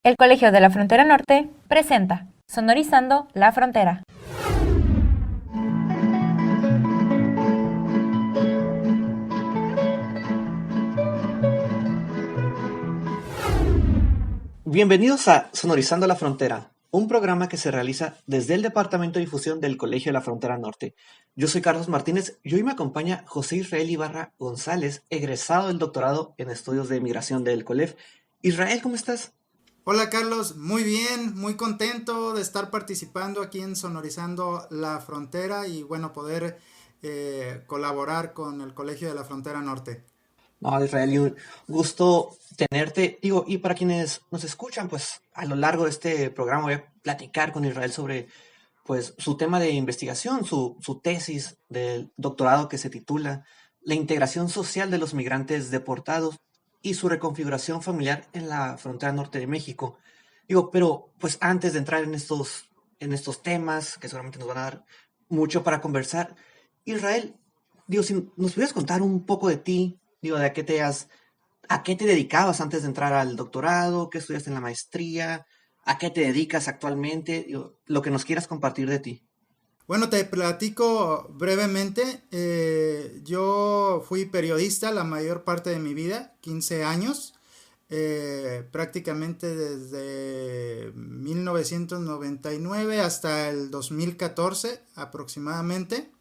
El Colegio de la Frontera Norte presenta Sonorizando la Frontera. Bienvenidos a Sonorizando la Frontera, un programa que se realiza desde el Departamento de Difusión del Colegio de la Frontera Norte. Yo soy Carlos Martínez y hoy me acompaña José Israel Ibarra González, egresado del doctorado en estudios de migración del COLEF. Israel, ¿cómo estás? Hola Carlos, muy bien, muy contento de estar participando aquí en Sonorizando la Frontera y bueno, poder colaborar con el Colegio de la Frontera Norte. No, Israel, y un gusto tenerte. Digo, y para quienes nos escuchan, pues a lo largo de este programa voy a platicar con Israel sobre pues su tema de investigación, su tesis del doctorado que se titula La integración social de los migrantes deportados y su reconfiguración familiar en la frontera norte de México. Digo, pero pues antes de entrar en estos temas, que seguramente nos van a dar mucho para conversar, Israel, digo, si nos pudieras contar un poco de ti, digo, a qué te dedicabas antes de entrar al doctorado, qué estudiaste en la maestría, a qué te dedicas actualmente, digo, lo que nos quieras compartir de ti. Bueno, te platico brevemente. Yo fui periodista la mayor parte de mi vida, 15 años, prácticamente desde 1999 hasta el 2014 aproximadamente.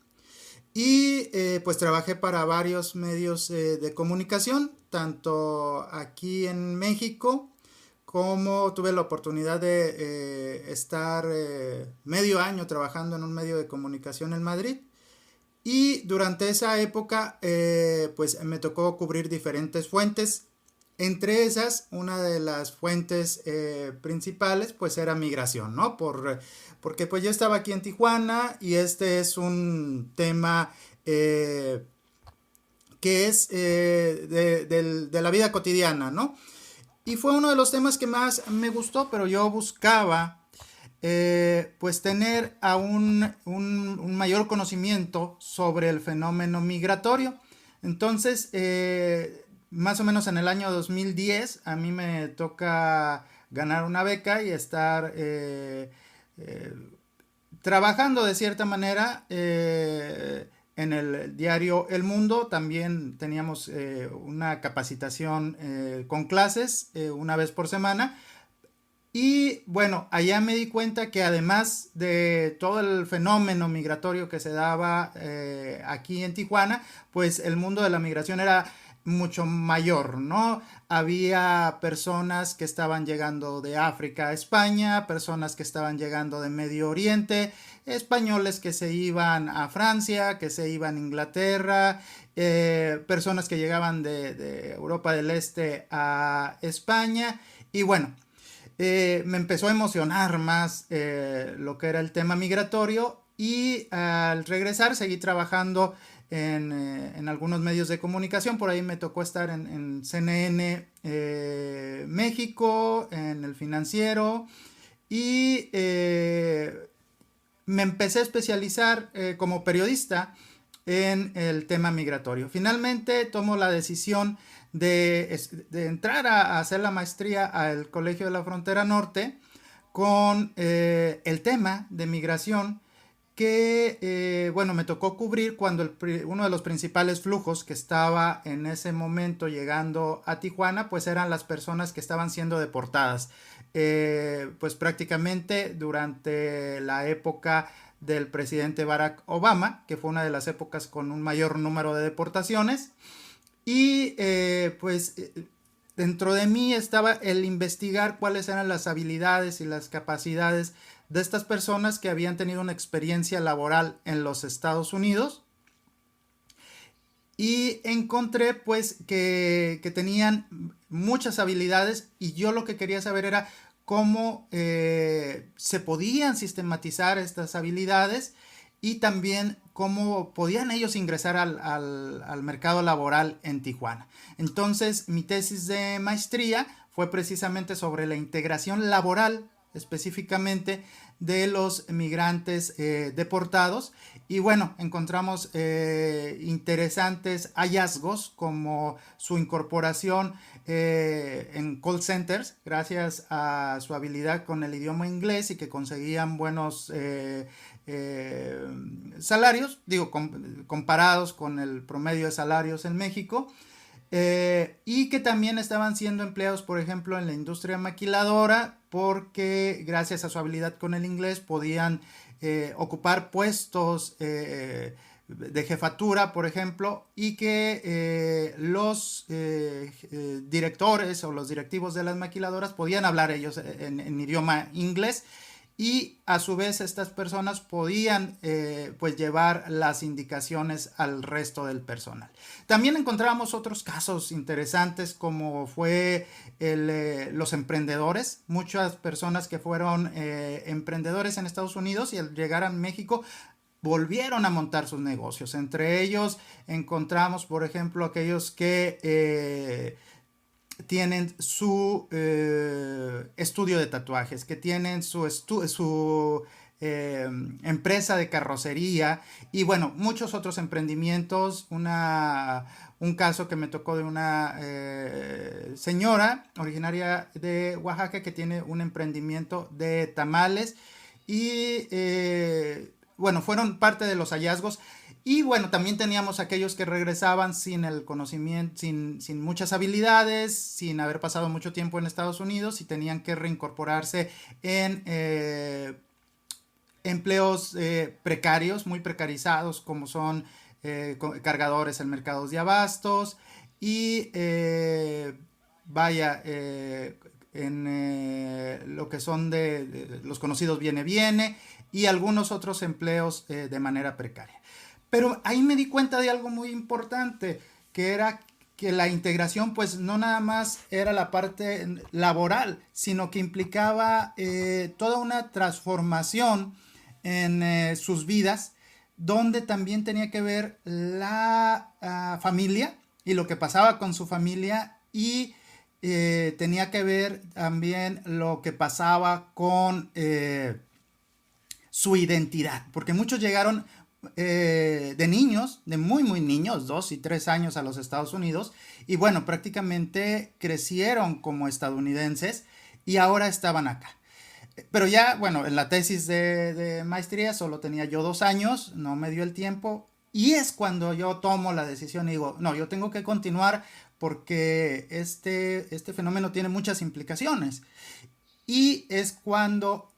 Y pues trabajé para varios medios de comunicación, tanto aquí en México como tuve la oportunidad de estar medio año trabajando en un medio de comunicación en Madrid. Y durante esa época pues me tocó cubrir diferentes fuentes. Entre esas, una de las fuentes principales pues era migración, ¿no? Porque pues yo estaba aquí en Tijuana y este es un tema que es de la vida cotidiana, ¿no? Y fue uno de los temas que más me gustó, pero yo buscaba pues tener aún un mayor conocimiento sobre el fenómeno migratorio. Entonces, más o menos en el año 2010, a mí me toca ganar una beca y estar eh, trabajando de cierta manera en el diario El Mundo. También teníamos una capacitación con clases una vez por semana. Y bueno, allá me di cuenta que además de todo el fenómeno migratorio que se daba aquí en Tijuana, pues el mundo de la migración era mucho mayor, ¿no? Había personas que estaban llegando de África a España, personas que estaban llegando de Medio Oriente, españoles que se iban a Francia, que se iban a Inglaterra, personas que llegaban de Europa del Este a España. Y bueno, me empezó a emocionar más lo que era el tema migratorio y al regresar seguí trabajando en algunos medios de comunicación. Por ahí me tocó estar en CNN México, en El Financiero y me empecé a especializar como periodista en el tema migratorio. Finalmente tomo la decisión de entrar a hacer la maestría al Colegio de la Frontera Norte con el tema de migración que, bueno, me tocó cubrir cuando uno de los principales flujos que estaba en ese momento llegando a Tijuana, pues eran las personas que estaban siendo deportadas. Pues prácticamente durante la época del presidente Barack Obama, que fue una de las épocas con un mayor número de deportaciones. Y dentro de mí estaba el investigar cuáles eran las habilidades y las capacidades de estas personas que habían tenido una experiencia laboral en los Estados Unidos. Y encontré pues que tenían muchas habilidades y yo lo que quería saber era cómo se podían sistematizar estas habilidades y también cómo podían ellos ingresar al mercado laboral en Tijuana. Entonces mi tesis de maestría fue precisamente sobre la integración laboral específicamente de los migrantes deportados. Y bueno, encontramos interesantes hallazgos como su incorporación en call centers gracias a su habilidad con el idioma inglés y que conseguían buenos salarios, digo, comparados con el promedio de salarios en México. Y que también estaban siendo empleados, por ejemplo, en la industria maquiladora, porque gracias a su habilidad con el inglés podían ocupar puestos de jefatura, por ejemplo, y que los directores o los directivos de las maquiladoras podían hablar ellos en idioma inglés. Y a su vez estas personas podían pues llevar las indicaciones al resto del personal. También encontramos otros casos interesantes como fue los emprendedores. Muchas personas que fueron emprendedores en Estados Unidos y al llegar a México volvieron a montar sus negocios. Entre ellos encontramos, por ejemplo, aquellos que tienen su estudio de tatuajes, que tienen su empresa de carrocería y bueno, muchos otros emprendimientos. Un caso que me tocó de una señora originaria de Oaxaca que tiene un emprendimiento de tamales y bueno, fueron parte de los hallazgos. Y bueno, también teníamos aquellos que regresaban sin el conocimiento, sin muchas habilidades, sin haber pasado mucho tiempo en Estados Unidos y tenían que reincorporarse en empleos precarios, muy precarizados, como son cargadores en mercados de abastos y en lo que son de los conocidos viene y algunos otros empleos de manera precaria. Pero ahí me di cuenta de algo muy importante, que era que la integración pues no nada más era la parte laboral, sino que implicaba toda una transformación en sus vidas, donde también tenía que ver la familia y lo que pasaba con su familia y tenía que ver también lo que pasaba con su identidad, porque muchos llegaron de niños, de muy niños, 2 y 3 años a los Estados Unidos y bueno, prácticamente crecieron como estadounidenses y ahora estaban acá. Pero ya, bueno, en la tesis de maestría solo tenía yo 2 años, no me dio el tiempo y es cuando yo tomo la decisión y digo, no, yo tengo que continuar porque este fenómeno tiene muchas implicaciones y es cuando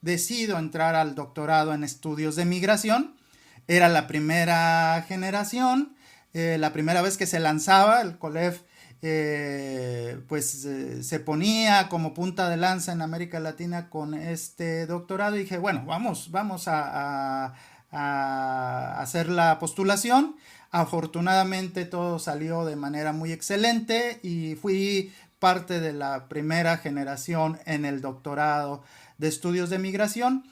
decido entrar al doctorado en estudios de migración. Era la primera generación, la primera vez que se lanzaba, el COLEF se ponía como punta de lanza en América Latina con este doctorado y dije, bueno, vamos a hacer la postulación. Afortunadamente todo salió de manera muy excelente y fui parte de la primera generación en el doctorado de estudios de migración.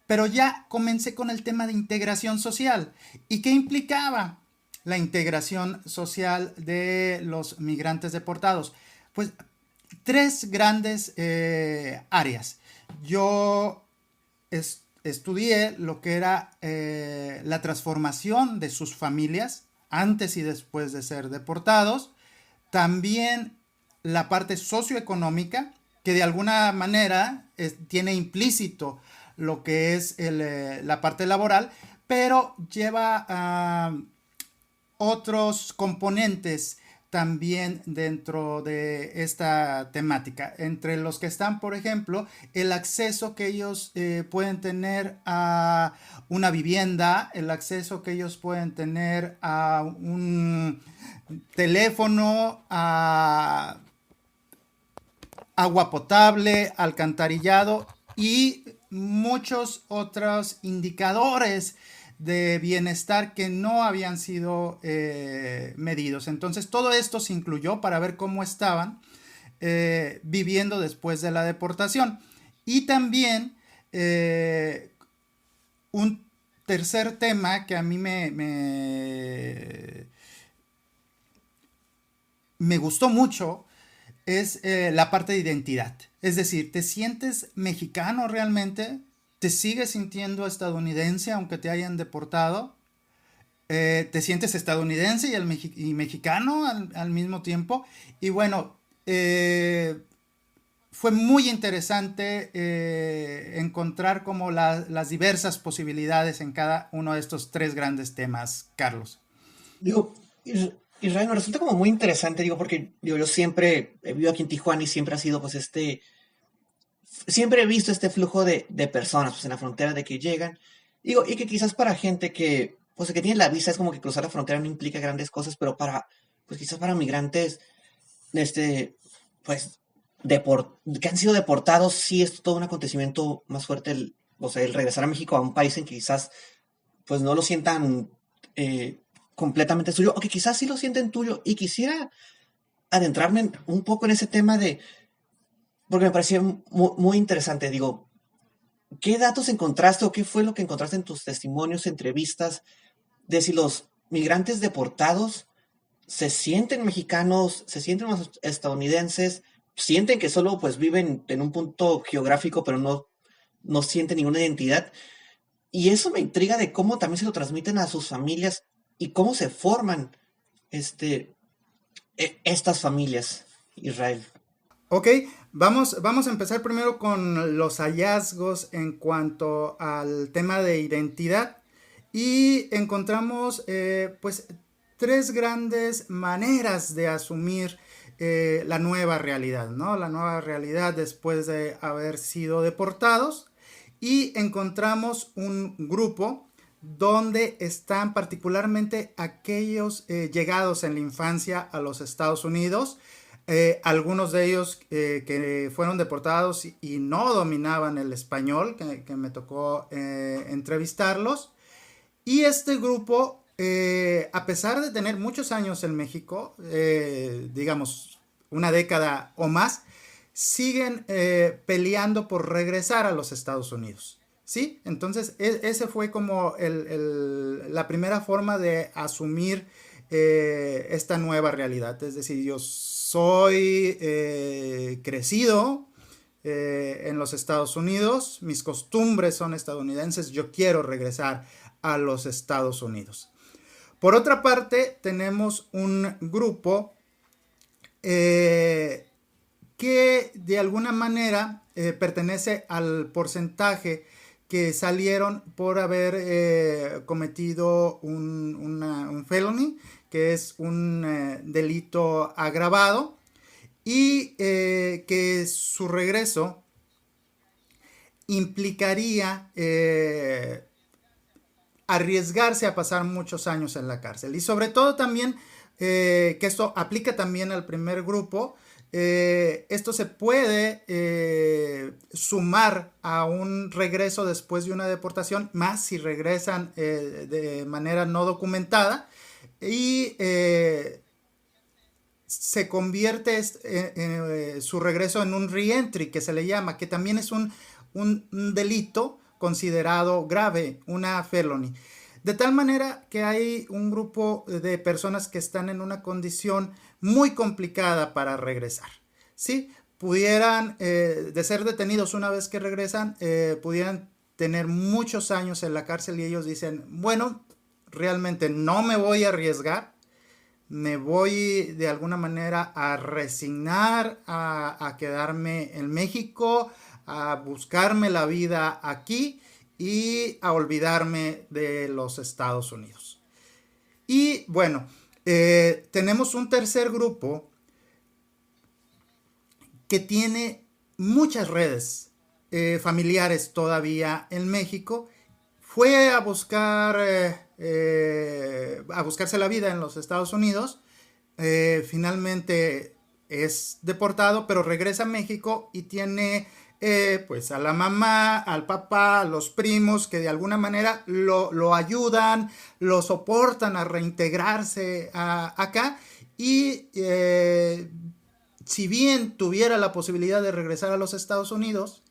Pero ya comencé con el tema de integración social. ¿Y qué implicaba la integración social de los migrantes deportados? Pues 3 grandes áreas. Yo estudié lo que era la transformación de sus familias antes y después de ser deportados. También la parte socioeconómica, que de alguna manera tiene implícito lo que es la parte laboral, pero lleva a otros componentes también dentro de esta temática, entre los que están, por ejemplo, el acceso que ellos pueden tener a una vivienda, el acceso que ellos pueden tener a un teléfono, a agua potable, alcantarillado y muchos otros indicadores de bienestar que no habían sido medidos. Entonces todo esto se incluyó para ver cómo estaban viviendo después de la deportación. Y también un tercer tema que a mí me gustó mucho es la parte de identidad. Es decir, ¿te sientes mexicano realmente? ¿Te sigues sintiendo estadounidense aunque te hayan deportado? ¿Te sientes estadounidense y mexicano al mismo tiempo? Y bueno, fue muy interesante encontrar como las diversas posibilidades en cada uno de estos tres grandes temas, Carlos. Digo, Israel, me resulta como muy interesante, digo, porque digo, yo siempre he vivido aquí en Tijuana y siempre ha sido, pues, siempre he visto este flujo de personas, pues, en la frontera de que llegan, digo, y que quizás para gente que, pues, que tiene la visa es como que cruzar la frontera no implica grandes cosas, pero pues, quizás para migrantes, pues, que han sido deportados, sí es todo un acontecimiento más fuerte, o sea, el regresar a México a un país en que quizás pues no lo sientan completamente suyo, o que quizás sí lo sienten tuyo. Y quisiera adentrarme un poco en ese tema porque me parecía muy interesante. Digo, ¿qué datos encontraste o qué fue lo que encontraste en tus testimonios, entrevistas, de si los migrantes deportados se sienten mexicanos, se sienten más estadounidenses, sienten que solo pues viven en un punto geográfico, pero no sienten ninguna identidad? Y eso me intriga de cómo también se lo transmiten a sus familias y cómo se forman este, estas familias, Israel. Ok, vamos a empezar primero con los hallazgos en cuanto al tema de identidad y encontramos pues tres grandes maneras de asumir la nueva realidad, ¿no? La nueva realidad después de haber sido deportados y encontramos un grupo donde están particularmente aquellos llegados en la infancia a los Estados Unidos, algunos de ellos que fueron deportados y no dominaban el español, que me tocó entrevistarlos. Y este grupo, a pesar de tener muchos años en México, digamos una década o más, siguen peleando por regresar a los Estados Unidos. ¿Sí? Entonces, ese fue como la primera forma de asumir esta nueva realidad. Es decir, yo soy crecido en los Estados Unidos, mis costumbres son estadounidenses, yo quiero regresar a los Estados Unidos. Por otra parte, tenemos un grupo que de alguna manera pertenece al porcentaje que salieron por haber cometido un felony, que es un delito agravado, y que su regreso implicaría arriesgarse a pasar muchos años en la cárcel. Y sobre todo también, que esto aplica también al primer grupo, esto se puede sumar a un regreso después de una deportación, más si regresan de manera no documentada, y se convierte su regreso en un reentry, que se le llama, que también es un delito considerado grave, una felony. De tal manera que hay un grupo de personas que están en una condición muy complicada para regresar. ¿Sí? Pudieran, de ser detenidos una vez que regresan, pudieran tener muchos años en la cárcel y ellos dicen, bueno, realmente no me voy a arriesgar, me voy de alguna manera a resignar a quedarme en México, a buscarme la vida aquí y a olvidarme de los Estados Unidos. Y bueno, tenemos un tercer grupo que tiene muchas redes familiares todavía en México. Fue a buscarse la vida en los Estados Unidos. Finalmente es deportado, pero regresa a México y tiene pues a la mamá, al papá, a los primos que de alguna manera lo ayudan, lo soportan a reintegrarse acá. Y si bien tuviera la posibilidad de regresar a los Estados Unidos,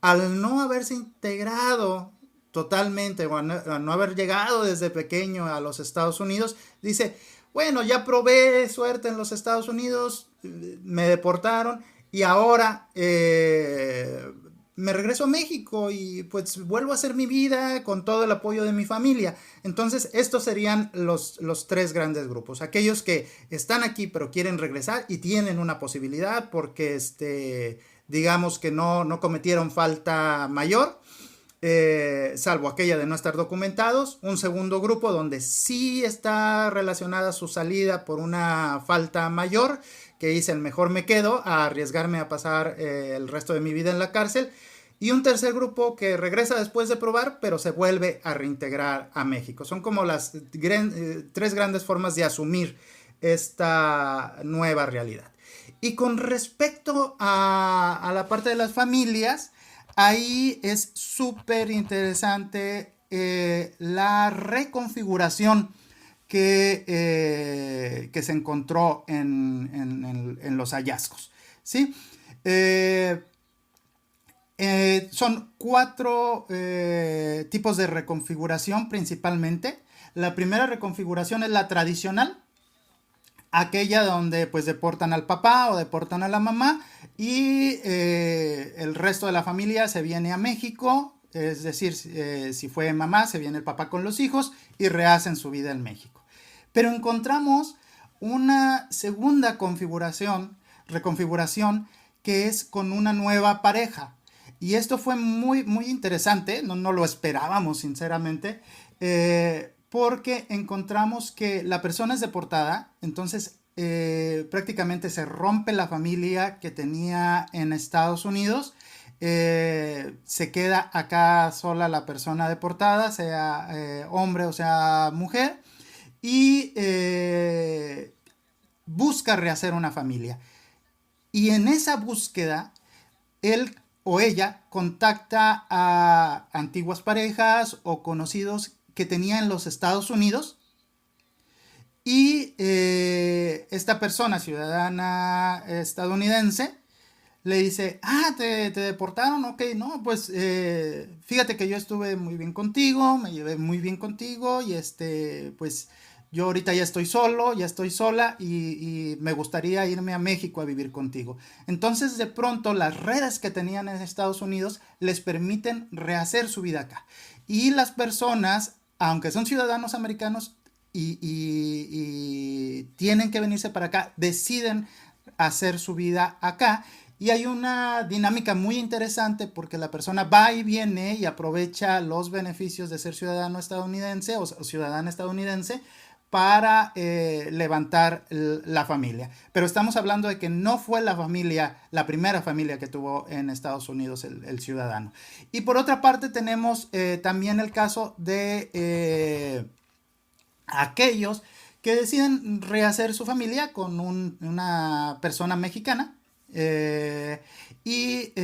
al no haberse integrado totalmente o a no haber llegado desde pequeño a los Estados Unidos, dice, bueno, ya probé suerte en los Estados Unidos, me deportaron y ahora me regreso a México y pues vuelvo a hacer mi vida con todo el apoyo de mi familia. Entonces estos serían los tres grandes grupos. Aquellos que están aquí pero quieren regresar y tienen una posibilidad porque digamos que no cometieron falta mayor. Salvo aquella de no estar documentados. Un segundo grupo donde sí está relacionada su salida por una falta mayor, que dicen mejor me quedo a arriesgarme a pasar el resto de mi vida en la cárcel. Y un tercer grupo que regresa después de probar, pero se vuelve a reintegrar a México. Son como las tres grandes formas de asumir esta nueva realidad. Y con respecto a la parte de las familias, ahí es súper interesante la reconfiguración que se encontró en los hallazgos, ¿sí? Son cuatro tipos de reconfiguración principalmente. La primera reconfiguración es la tradicional, aquella donde pues deportan al papá o deportan a la mamá y el resto de la familia se viene a México, es decir, si fue mamá se viene el papá con los hijos y rehacen su vida en México. Pero encontramos una segunda reconfiguración que es con una nueva pareja. Y esto fue muy, muy interesante, no lo esperábamos sinceramente, porque encontramos que la persona es deportada, entonces prácticamente se rompe la familia que tenía en Estados Unidos, se queda acá sola la persona deportada, sea hombre o sea mujer, y busca rehacer una familia. Y en esa búsqueda, él o ella contacta a antiguas parejas o conocidos que tenía en los Estados Unidos y esta persona ciudadana estadounidense le dice, te deportaron, ok, no, pues fíjate que yo estuve muy bien contigo, me llevé muy bien contigo y pues yo ahorita ya estoy solo, ya estoy sola y me gustaría irme a México a vivir contigo. Entonces de pronto las redes que tenían en Estados Unidos les permiten rehacer su vida acá. Y las personas, aunque son ciudadanos americanos y tienen que venirse para acá, deciden hacer su vida acá. Y hay una dinámica muy interesante porque la persona va y viene y aprovecha los beneficios de ser ciudadano estadounidense o ciudadana estadounidense para levantar la familia. Pero estamos hablando de que no fue la primera familia que tuvo en Estados Unidos el ciudadano. Y por otra parte tenemos también el caso de aquellos que deciden rehacer su familia con una persona mexicana y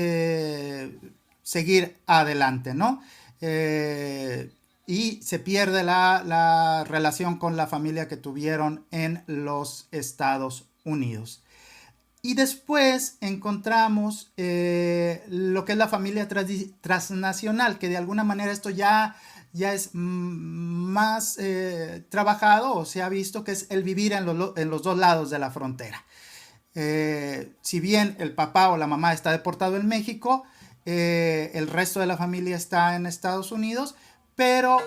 seguir adelante, ¿no? Y se pierde la relación con la familia que tuvieron en los Estados Unidos. Y después encontramos lo que es la familia transnacional, que de alguna manera esto ya es más trabajado o se ha visto que es el vivir en los dos lados de la frontera. Si bien el papá o la mamá está deportado en México, el resto de la familia está en Estados Unidos, pero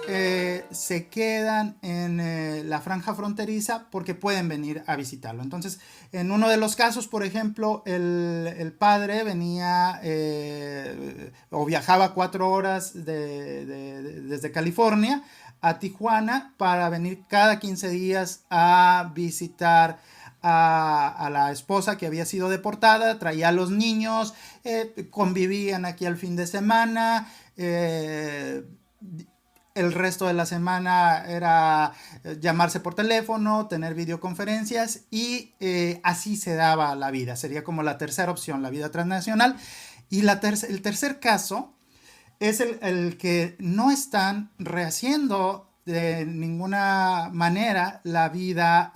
se quedan en la franja fronteriza porque pueden venir a visitarlo. Entonces, en uno de los casos, por ejemplo, el padre venía o viajaba 4 horas desde California a Tijuana para venir cada 15 días a visitar a la esposa que había sido deportada, traía a los niños, convivían aquí al fin de semana, el resto de la semana era llamarse por teléfono, tener videoconferencias y así se daba la vida. Sería como la tercera opción, la vida transnacional. Y el tercer caso es el que no están rehaciendo de ninguna manera la vida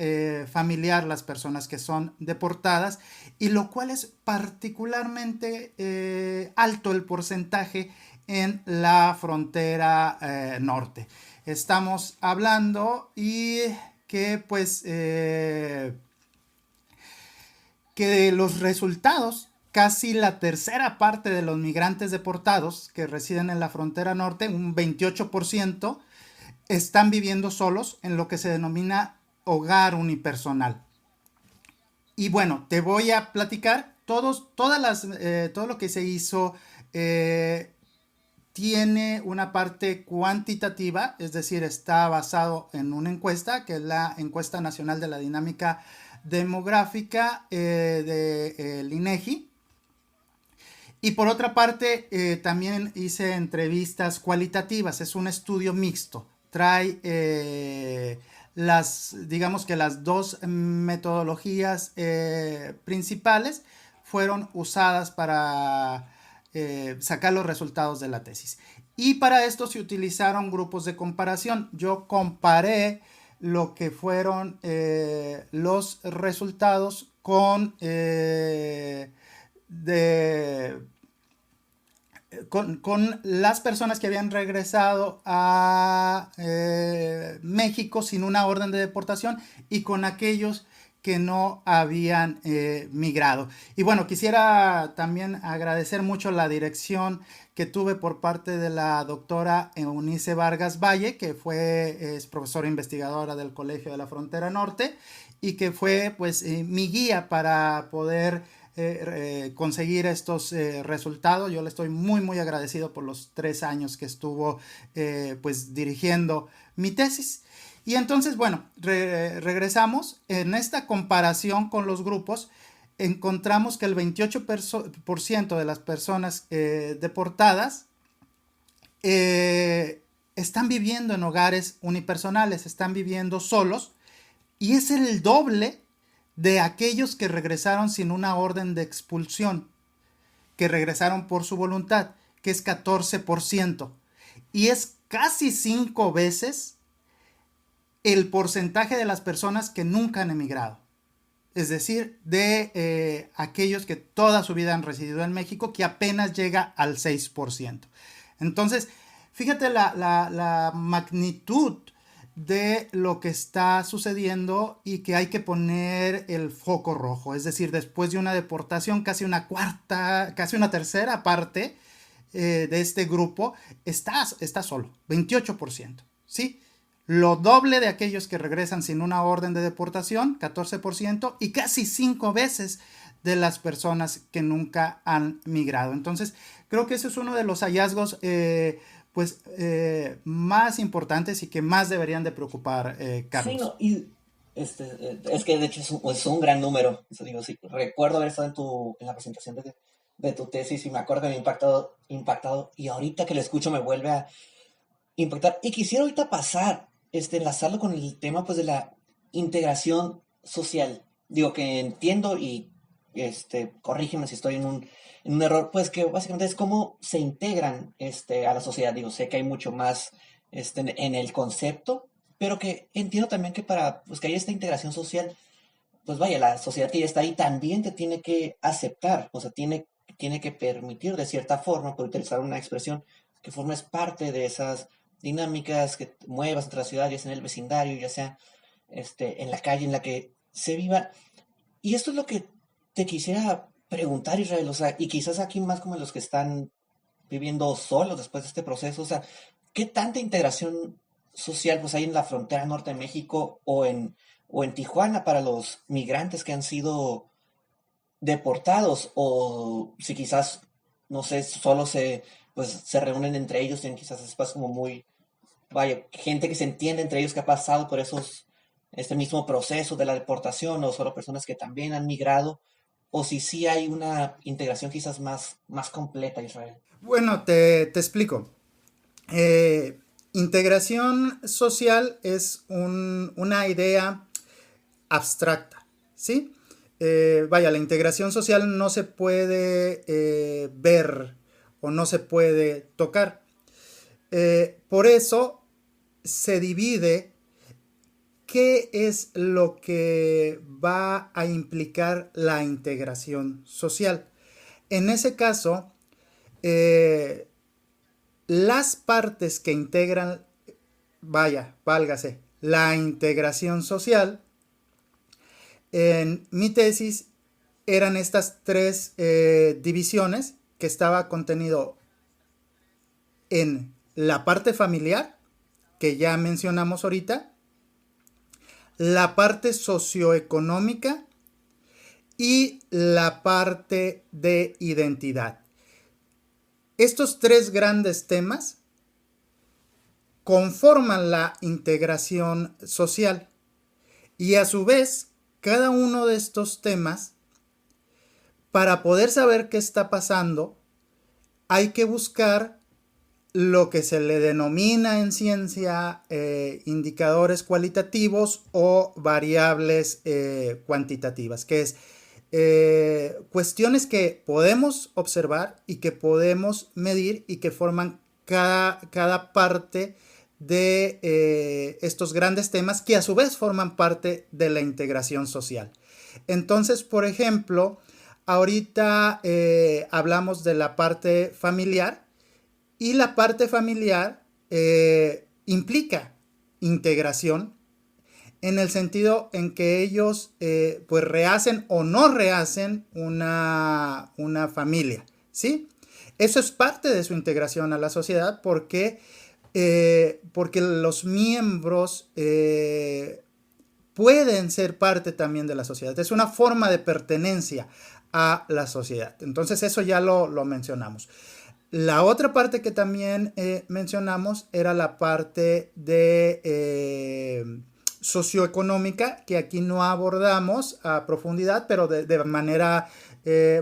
familiar las personas que son deportadas, y lo cual es particularmente alto el porcentaje en la frontera norte. Estamos hablando y que pues que los resultados casi la tercera parte de los migrantes deportados que residen en la frontera norte, un 28%, están viviendo solos en lo que se denomina hogar unipersonal. Y bueno, te voy a platicar todo lo que se hizo. Tiene una parte cuantitativa, es decir, está basado en una encuesta, que es la Encuesta Nacional de la Dinámica Demográfica del INEGI. Y por otra parte, también hice entrevistas cualitativas, es un estudio mixto. Trae digamos que las dos metodologías principales fueron usadas para sacar los resultados de la tesis. Y para esto se utilizaron grupos de comparación. Yo comparé lo que fueron los resultados con las personas que habían regresado a México sin una orden de deportación y con aquellos que no habían migrado. Y bueno, quisiera también agradecer mucho la dirección que tuve por parte de la doctora Eunice Vargas Valle, que es profesora investigadora del Colegio de la Frontera Norte y que fue pues mi guía para poder conseguir estos resultados. Yo le estoy muy agradecido por los 3 años que estuvo pues dirigiendo mi tesis. Y entonces, bueno, regresamos. En esta comparación con los grupos, encontramos que el 28% de las personas deportadas están viviendo en hogares unipersonales, están viviendo solos, y es el doble de aquellos que regresaron sin una orden de expulsión, que regresaron por su voluntad, que es 14%. Y es casi 5 veces el porcentaje de las personas que nunca han emigrado. Es decir, de aquellos que toda su vida han residido en México, que apenas llega al 6%. Entonces, fíjate la magnitud de lo que está sucediendo y que hay que poner el foco rojo. Es decir, después de una deportación, casi una tercera parte de este grupo está solo, 28%, ¿sí? Lo doble de aquellos que regresan sin una orden de deportación, 14%, y casi 5 veces de las personas que nunca han migrado. Entonces, creo que ese es uno de los hallazgos más importantes y que más deberían de preocupar, Carlos. Sí, no, y es que de hecho es un gran número. Eso digo, sí, recuerdo haber estado en la presentación de tu tesis y me acuerdo que me ha impactado, y ahorita que lo escucho me vuelve a impactar. Y quisiera ahorita enlazarlo con el tema pues de la integración social. Digo que entiendo y corrígeme si estoy en un error, pues que básicamente es cómo se integran a la sociedad. Digo, sé que hay mucho más en el concepto, pero que entiendo también que para pues, que haya esta integración social, pues vaya, la sociedad que ya está ahí también te tiene que aceptar, o sea, tiene que permitir de cierta forma, por utilizar una expresión, que formes parte de esas dinámicas, que te muevas entre la ciudad, ya sea en el vecindario, ya sea en la calle en la que se viva. Y esto es lo que te quisiera preguntar, Israel, o sea, y quizás aquí más como los que están viviendo solos después de este proceso, o sea, ¿qué tanta integración social pues hay en la frontera norte de México o en Tijuana para los migrantes que han sido deportados? O si quizás, no sé, pues, se reúnen entre ellos en quizás espacios como muy, vaya, gente que se entiende entre ellos que ha pasado por este mismo proceso de la deportación, o solo personas que también han migrado, o si sí hay una integración quizás más completa, Israel. Bueno, te explico. Integración social es una idea abstracta, ¿sí? Vaya, la integración social no se puede ver o no se puede tocar. Por eso se divide qué es lo que va a implicar la integración social. En ese caso, las partes que integran, válgase, la integración social, en mi tesis eran estas tres divisiones que estaba contenido en la parte familiar, que ya mencionamos ahorita, la parte socioeconómica y la parte de identidad. Estos tres grandes temas conforman la integración social y a su vez cada uno de estos temas, para poder saber qué está pasando, hay que buscar lo que se le denomina en ciencia indicadores cualitativos o variables cuantitativas, que es cuestiones que podemos observar y que podemos medir y que forman cada parte de estos grandes temas que a su vez forman parte de la integración social. Entonces, por ejemplo, ahorita hablamos de la parte familiar y la parte familiar implica integración en el sentido en que ellos pues rehacen o no rehacen una familia, ¿sí? Eso es parte de su integración a la sociedad porque los miembros pueden ser parte también de la sociedad. Es una forma de pertenencia a la sociedad. Entonces eso ya lo mencionamos. La otra parte que también mencionamos era la parte de socioeconómica, que aquí no abordamos a profundidad, pero de manera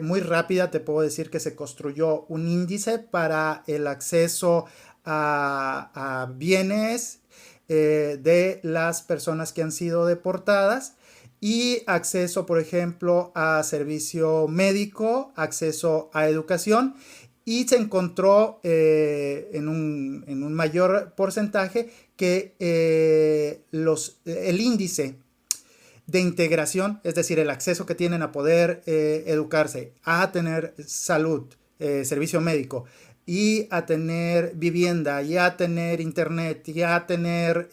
muy rápida te puedo decir que se construyó un índice para el acceso a bienes de las personas que han sido deportadas y acceso, por ejemplo, a servicio médico, acceso a educación, y se encontró en un mayor porcentaje que el índice de integración, es decir, el acceso que tienen a poder educarse, a tener salud, servicio médico, y a tener vivienda, y a tener internet, y a tener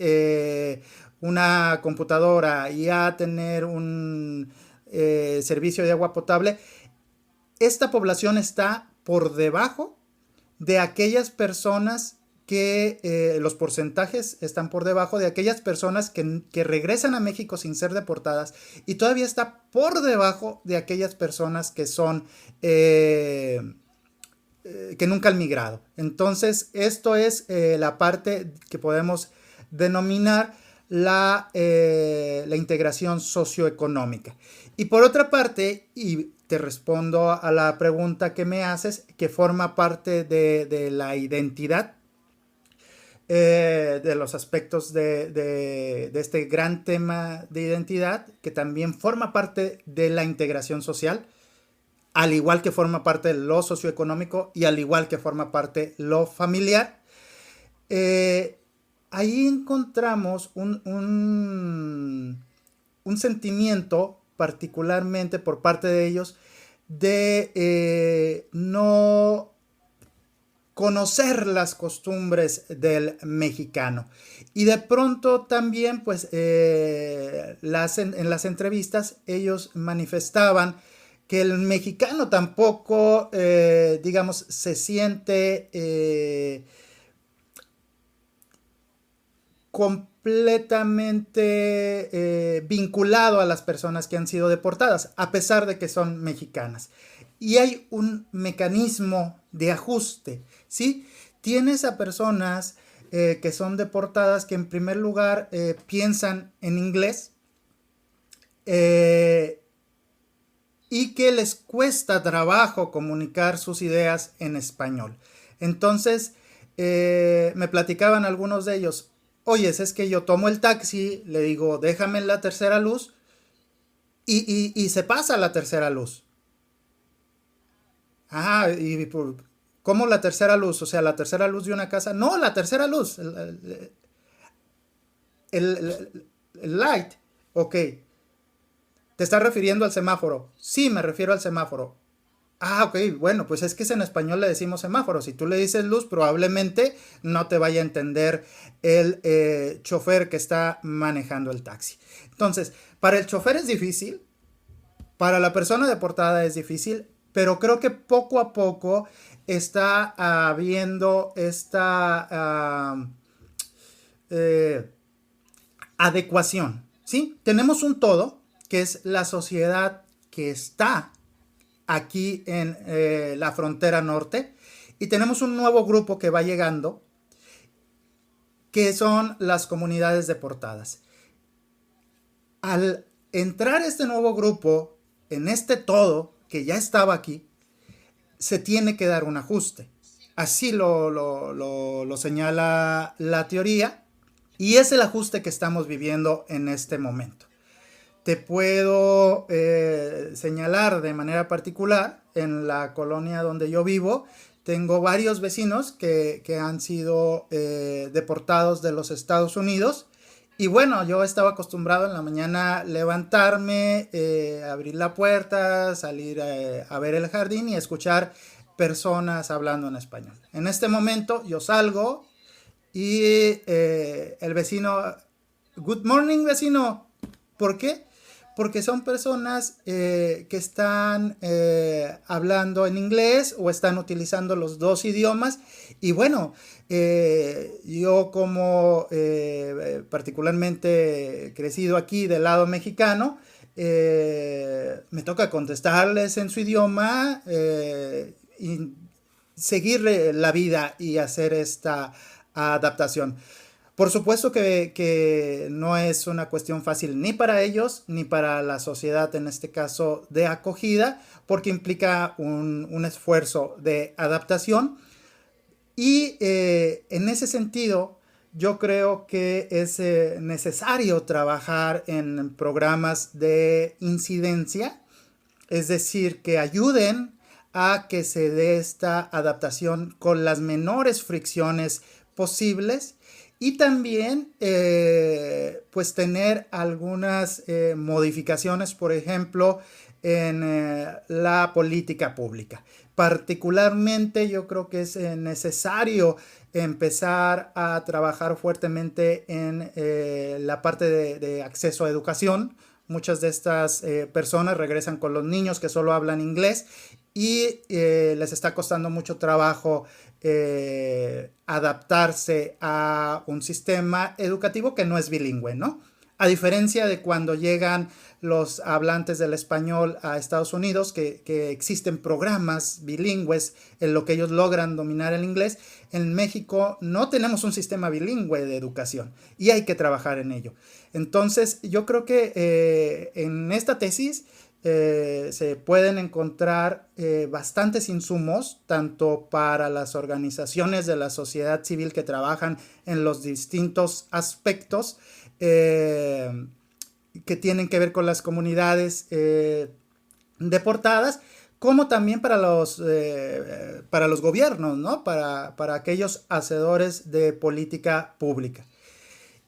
una computadora, y a tener un servicio de agua potable, esta población está por debajo de aquellas personas que los porcentajes están por debajo de aquellas personas que regresan a México sin ser deportadas, y todavía está por debajo de aquellas personas que son que nunca han migrado. Entonces esto es la parte que podemos denominar la integración socioeconómica. Y por otra parte, y te respondo a la pregunta que me haces, que forma parte de la identidad, de los aspectos de este gran tema de identidad, que también forma parte de la integración social, al igual que forma parte de lo socioeconómico y al igual que forma parte lo familiar. Ahí encontramos un sentimiento, particularmente por parte de ellos, de no conocer las costumbres del mexicano. Y de pronto también, pues, en las entrevistas ellos manifestaban que el mexicano tampoco, digamos, se siente completamente vinculado a las personas que han sido deportadas, a pesar de que son mexicanas. Y hay un mecanismo de ajuste, ¿sí? Tienes a personas que son deportadas que en primer lugar piensan en inglés y que les cuesta trabajo comunicar sus ideas en español. Entonces, me platicaban algunos de ellos: oye, es que yo tomo el taxi, le digo, déjame en la tercera luz, y se pasa la tercera luz. Ah, ¿cómo la tercera luz? O sea, la tercera luz de una casa. No, la tercera luz. El light. Ok. ¿Te estás refiriendo al semáforo? Sí, me refiero al semáforo. Ah, ok, bueno, pues es que en español le decimos semáforo. Si tú le dices luz, probablemente no te vaya a entender el chofer que está manejando el taxi. Entonces, para el chofer es difícil, Para la persona deportada es difícil, pero creo que poco a poco está habiendo esta adecuación, ¿sí? Tenemos un todo, que es la sociedad que está aquí en la frontera norte, y tenemos un nuevo grupo que va llegando, que son las comunidades deportadas. Al entrar este nuevo grupo en este todo que ya estaba aquí, se tiene que dar un ajuste. Así lo señala la teoría, y es el ajuste que estamos viviendo en este momento. Te puedo señalar de manera particular, en la colonia donde yo vivo, tengo varios vecinos que han sido deportados de los Estados Unidos. Y bueno, yo estaba acostumbrado en la mañana levantarme, abrir la puerta, salir a ver el jardín y escuchar personas hablando en español. En este momento yo salgo y el vecino, good morning vecino, ¿por qué? Porque son personas que están hablando en inglés o están utilizando los dos idiomas. Y bueno, yo como particularmente crecido aquí del lado mexicano, me toca contestarles en su idioma y seguir la vida y hacer esta adaptación. Por supuesto que no es una cuestión fácil ni para ellos ni para la sociedad, en este caso de acogida, porque implica un esfuerzo de adaptación. Y en ese sentido, yo creo que es necesario trabajar en programas de incidencia, es decir, que ayuden a que se dé esta adaptación con las menores fricciones posibles. Y también, pues tener algunas modificaciones, por ejemplo, en la política pública. Particularmente yo creo que es necesario empezar a trabajar fuertemente en la parte de acceso a educación. Muchas de estas personas regresan con los niños que solo hablan inglés y les está costando mucho trabajo adaptarse a un sistema educativo que no es bilingüe, ¿no? A diferencia de cuando llegan los hablantes del español a Estados Unidos, que existen programas bilingües en lo que ellos logran dominar el inglés. En México no tenemos un sistema bilingüe de educación y hay que trabajar en ello. Entonces, yo creo que en esta tesis se pueden encontrar bastantes insumos, tanto para las organizaciones de la sociedad civil que trabajan en los distintos aspectos que tienen que ver con las comunidades deportadas, como también para los gobiernos, ¿no? Para aquellos hacedores de política pública.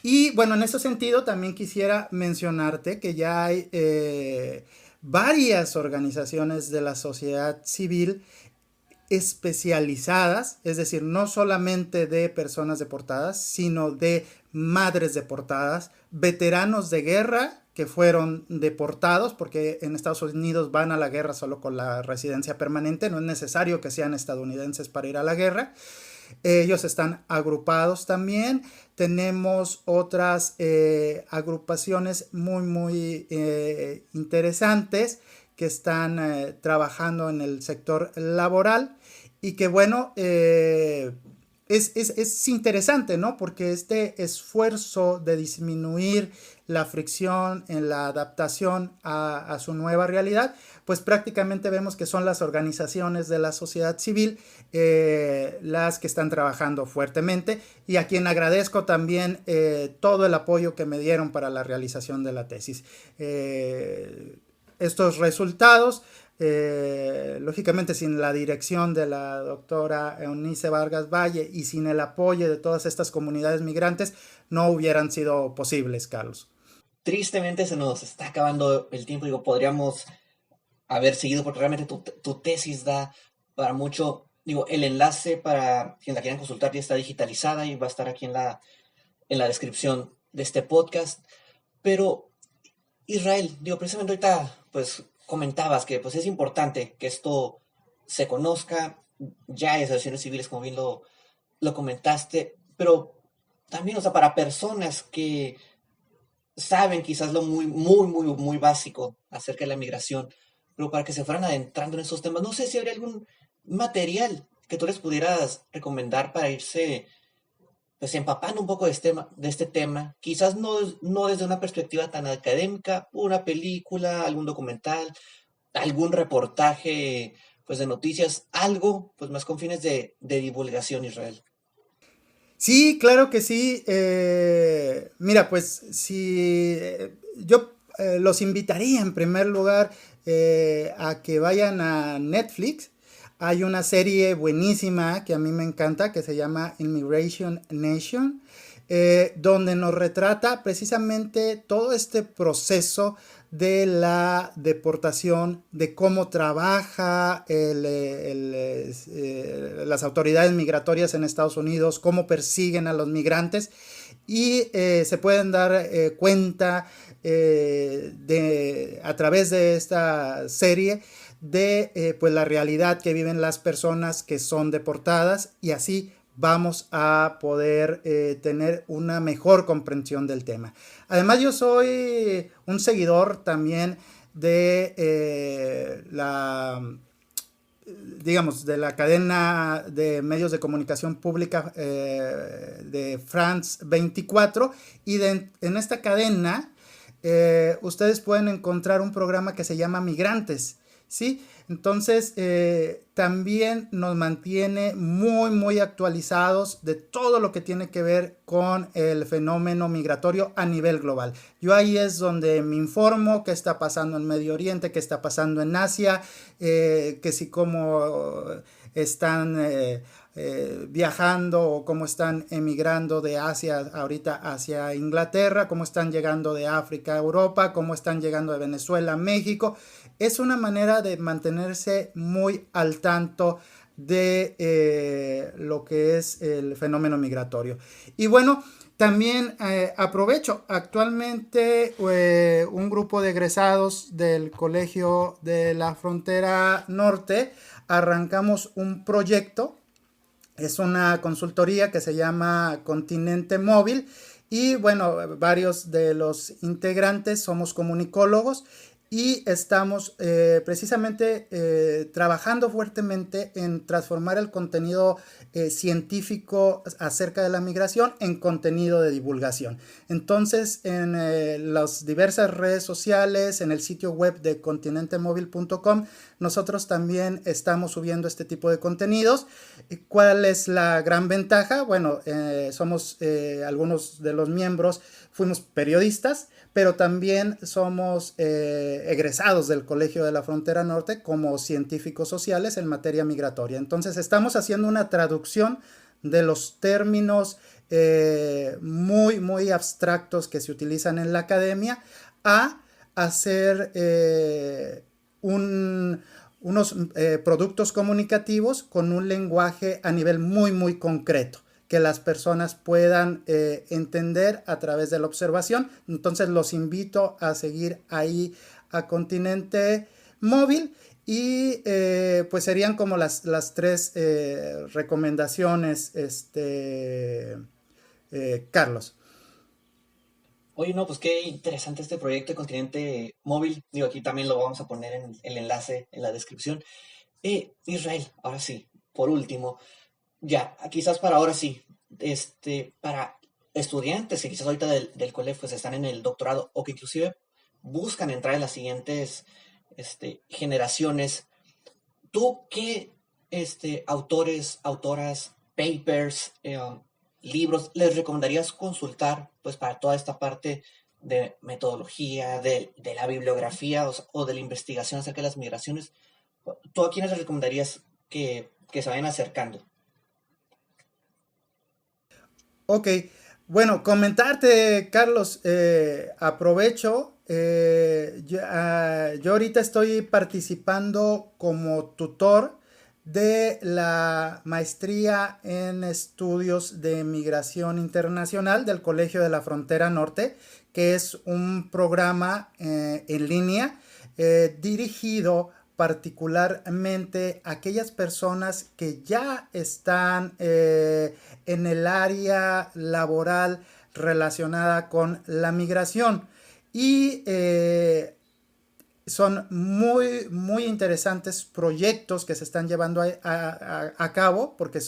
Y bueno, en ese sentido también quisiera mencionarte que ya hay varias organizaciones de la sociedad civil especializadas, es decir, no solamente de personas deportadas, sino de madres deportadas, veteranos de guerra que fueron deportados, porque en Estados Unidos van a la guerra solo con la residencia permanente, no es necesario que sean estadounidenses para ir a la guerra. Ellos están agrupados también. Tenemos otras agrupaciones muy interesantes que están trabajando en el sector laboral y que bueno, es interesante, ¿no? Porque este esfuerzo de disminuir la fricción en la adaptación a su nueva realidad, pues prácticamente vemos que son las organizaciones de la sociedad civil las que están trabajando fuertemente, y a quien agradezco también todo el apoyo que me dieron para la realización de la tesis. Estos resultados, lógicamente sin la dirección de la doctora Eunice Vargas Valle y sin el apoyo de todas estas comunidades migrantes, no hubieran sido posibles, Carlos. Tristemente se nos está acabando el tiempo. Digo, podríamos haber seguido porque realmente tu tesis da para mucho. Digo, el enlace para quienes la quieran consultar ya está digitalizada y va a estar aquí en la descripción de este podcast. Pero Israel, digo, precisamente ahorita, pues comentabas que pues es importante que esto se conozca, ya hay asociaciones civiles, como bien lo comentaste, pero también, o sea, para personas que saben quizás lo muy básico acerca de la migración, pero para que se fueran adentrando en esos temas, no sé si habría algún material que tú les pudieras recomendar para irse pues empapando un poco de este tema, quizás no desde una perspectiva tan académica, una película, algún documental, algún reportaje pues de noticias, algo pues más con fines de divulgación, Israel. Sí, claro que sí. Mira, pues si yo los invitaría en primer lugar a que vayan a Netflix. Hay una serie buenísima que a mí me encanta que se llama Immigration Nation, donde nos retrata precisamente todo este proceso de la deportación, de cómo trabaja las autoridades migratorias en Estados Unidos, cómo persiguen a los migrantes y se pueden dar cuenta a través de esta serie de pues la realidad que viven las personas que son deportadas y así vamos a poder tener una mejor comprensión del tema. Además, yo soy un seguidor también de digamos, de la cadena de medios de comunicación pública de France 24 y en esta cadena ustedes pueden encontrar un programa que se llama Migrantes, ¿sí? Entonces, también nos mantiene muy actualizados de todo lo que tiene que ver con el fenómeno migratorio a nivel global. Yo ahí es donde me informo qué está pasando en Medio Oriente, qué está pasando en Asia, que si cómo están viajando o cómo están emigrando de Asia ahorita hacia Inglaterra, cómo están llegando de África a Europa, cómo están llegando de Venezuela a México. Es una manera de mantenerse muy al tanto de lo que es el fenómeno migratorio. Y bueno, también aprovecho, actualmente un grupo de egresados del Colegio de la Frontera Norte arrancamos un proyecto. Es una consultoría que se llama Continente Móvil y bueno, varios de los integrantes somos comunicólogos y estamos precisamente trabajando fuertemente en transformar el contenido científico acerca de la migración en contenido de divulgación. Entonces, en las diversas redes sociales, en el sitio web de continentemóvil.com, nosotros también estamos subiendo este tipo de contenidos. ¿Cuál es la gran ventaja? Bueno, somos algunos de los miembros, fuimos periodistas, pero también somos egresados del Colegio de la Frontera Norte como científicos sociales en materia migratoria. Entonces estamos haciendo una traducción de los términos muy abstractos que se utilizan en la academia a hacer unos productos comunicativos con un lenguaje a nivel muy concreto que las personas puedan entender a través de la observación. Entonces los invito a seguir ahí a Continente Móvil y pues serían como las tres recomendaciones, Carlos. Oye, no, pues qué interesante este proyecto de Continente Móvil. Digo, aquí también lo vamos a poner en el enlace en la descripción. Israel, ahora sí, por último, ya, quizás para ahora sí, para estudiantes que quizás ahorita del colegio pues están en el doctorado o que inclusive buscan entrar en las siguientes generaciones, ¿tú qué autores, autoras, papers, libros les recomendarías consultar pues para toda esta parte de metodología, de la bibliografía o de la investigación acerca de las migraciones? ¿Tú a quiénes les recomendarías que se vayan acercando? Ok, bueno, comentarte, Carlos, aprovecho, yo ahorita estoy participando como tutor de la maestría en estudios de migración internacional del Colegio de la Frontera Norte, que es un programa en línea dirigido particularmente a aquellas personas que ya están en el área laboral relacionada con la migración. Y son muy interesantes proyectos que se están llevando a cabo, porque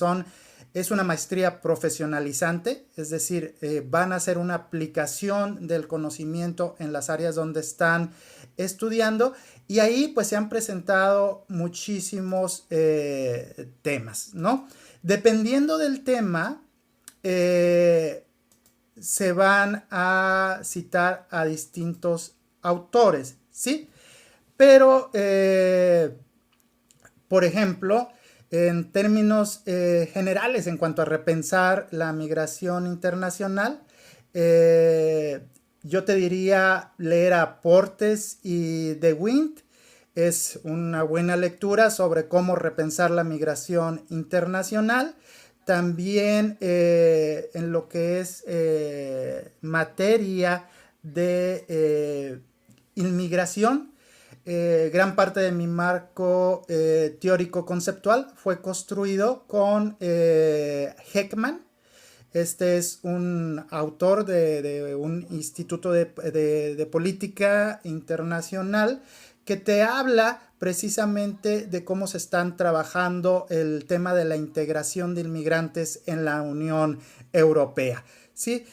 es una maestría profesionalizante, es decir, van a hacer una aplicación del conocimiento en las áreas donde están estudiando, y ahí pues se han presentado muchísimos temas, ¿no? Dependiendo del tema, se van a citar a distintos autores, ¿sí? Pero, por ejemplo, en términos generales, en cuanto a repensar la migración internacional, yo te diría leer a Portes y De Wind. Es una buena lectura sobre cómo repensar la migración internacional. También en lo que es materia de inmigración, gran parte de mi marco teórico conceptual fue construido con Heckman. Este es un autor de un instituto de política internacional que te habla precisamente de cómo se están trabajando el tema de la integración de inmigrantes en la Unión Europea, ¿sí?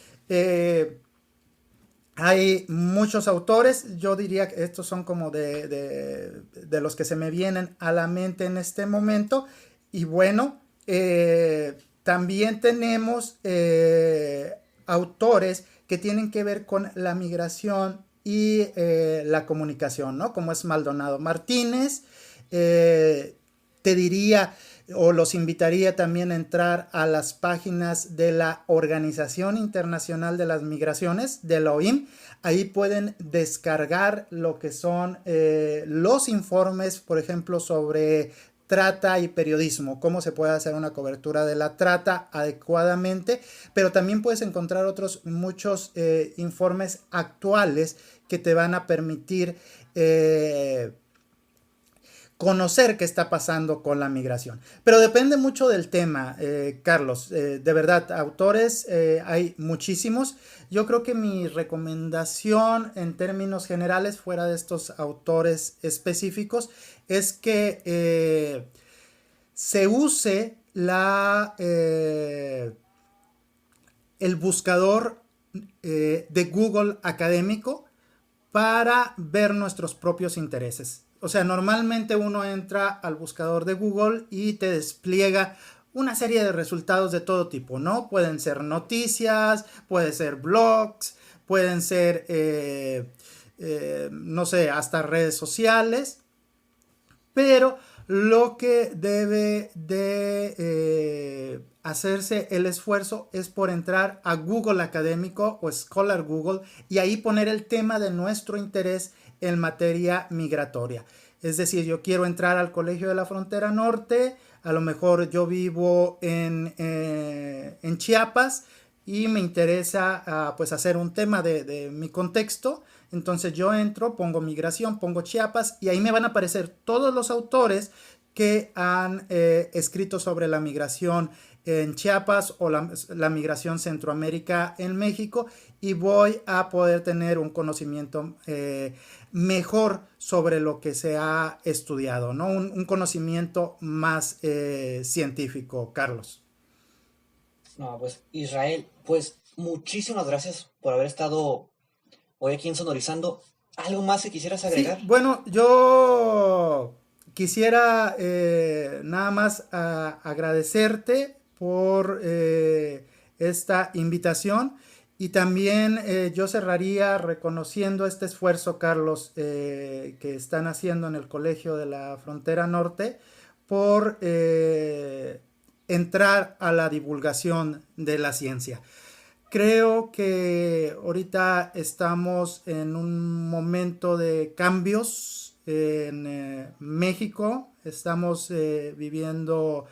Hay muchos autores, yo diría que estos son como de los que se me vienen a la mente en este momento. Y bueno, también tenemos autores que tienen que ver con la migración y la comunicación, ¿no? Como es Maldonado Martínez. Te diría o los invitaría también a entrar a las páginas de la Organización Internacional de las Migraciones, de la OIM. Ahí pueden descargar lo que son los informes, por ejemplo, sobre trata y periodismo, cómo se puede hacer una cobertura de la trata adecuadamente, pero también puedes encontrar otros muchos informes actuales que te van a permitir conocer qué está pasando con la migración. Pero depende mucho del tema, Carlos. De verdad, autores hay muchísimos. Yo creo que mi recomendación en términos generales, fuera de estos autores específicos, es que se use el buscador de Google académico para ver nuestros propios intereses. O sea, normalmente uno entra al buscador de Google y te despliega una serie de resultados de todo tipo, ¿no? Pueden ser noticias, pueden ser blogs, pueden ser, no sé, hasta redes sociales. Pero lo que debe de hacerse el esfuerzo es por entrar a Google Académico o Scholar Google y ahí poner el tema de nuestro interés en materia migratoria. Es decir, yo quiero entrar al Colegio de la Frontera Norte, a lo mejor yo vivo en Chiapas y me interesa pues hacer un tema de mi contexto. Entonces yo entro, pongo migración, pongo Chiapas y ahí me van a aparecer todos los autores que han escrito sobre la migración en Chiapas o la migración Centroamérica en México, y voy a poder tener un conocimiento mejor sobre lo que se ha estudiado, ¿no? Un conocimiento más científico, Carlos. No, pues Israel, pues muchísimas gracias por haber estado hoy aquí en Sonorizando. ¿Algo más que quisieras agregar? Sí, bueno, yo quisiera nada más agradecerte por esta invitación, y también yo cerraría reconociendo este esfuerzo, Carlos, que están haciendo en el Colegio de la Frontera Norte por entrar a la divulgación de la ciencia. Creo que ahorita estamos en un momento de cambios en México. Estamos viviendo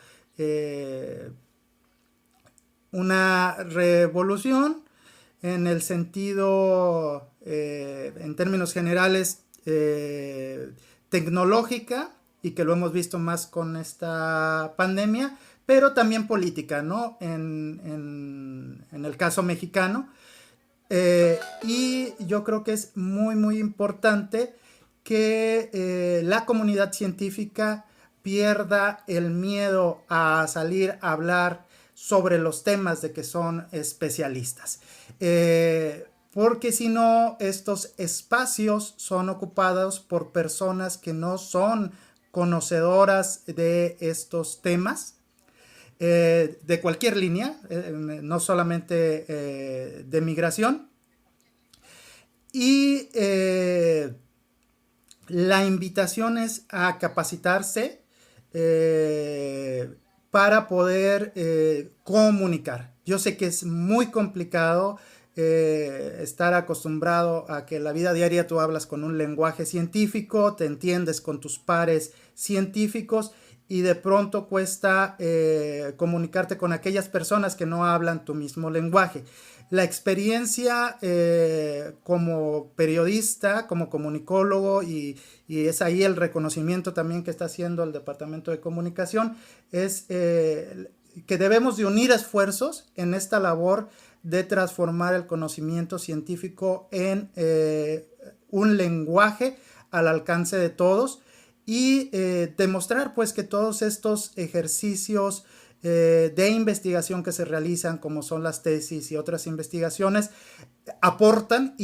una revolución en el sentido, en términos generales, tecnológica, y que lo hemos visto más con esta pandemia, pero también política, ¿no? En el caso mexicano. Y yo creo que es muy, muy importante que la comunidad científica pierda el miedo a salir a hablar sobre los temas de que son especialistas. Porque si no, estos espacios son ocupados por personas que no son conocedoras de estos temas, de cualquier línea, no solamente de migración. Y la invitación es a capacitarse para poder comunicar. Yo sé que es muy complicado estar acostumbrado a que en la vida diaria tú hablas con un lenguaje científico, te entiendes con tus pares científicos, y de pronto cuesta comunicarte con aquellas personas que no hablan tu mismo lenguaje. La experiencia como periodista, como comunicólogo, y es ahí el reconocimiento también que está haciendo el Departamento de Comunicación, es que debemos de unir esfuerzos en esta labor de transformar el conocimiento científico en un lenguaje al alcance de todos, y demostrar pues que todos estos ejercicios de investigación que se realizan, como son las tesis y otras investigaciones, aportan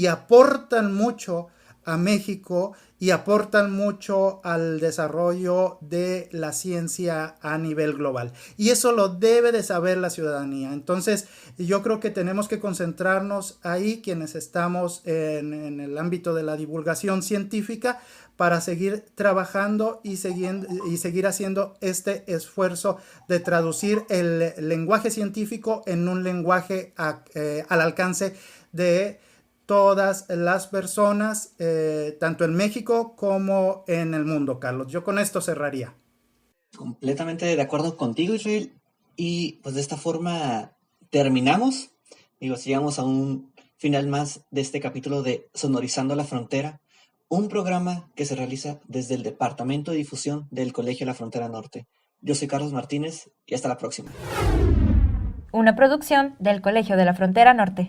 mucho a México y aportan mucho al desarrollo de la ciencia a nivel global. Y eso lo debe de saber la ciudadanía. Entonces, yo creo que tenemos que concentrarnos ahí, quienes estamos en el ámbito de la divulgación científica, para seguir trabajando y seguir haciendo este esfuerzo de traducir el lenguaje científico en un lenguaje al alcance de todas las personas, tanto en México como en el mundo, Carlos. Yo con esto cerraría. Completamente de acuerdo contigo, Israel. Y pues de esta forma terminamos. Llegamos a un final más de este capítulo de Sonorizando la Frontera, un programa que se realiza desde el Departamento de Difusión del Colegio de la Frontera Norte. Yo soy Carlos Martínez y hasta la próxima. Una producción del Colegio de la Frontera Norte.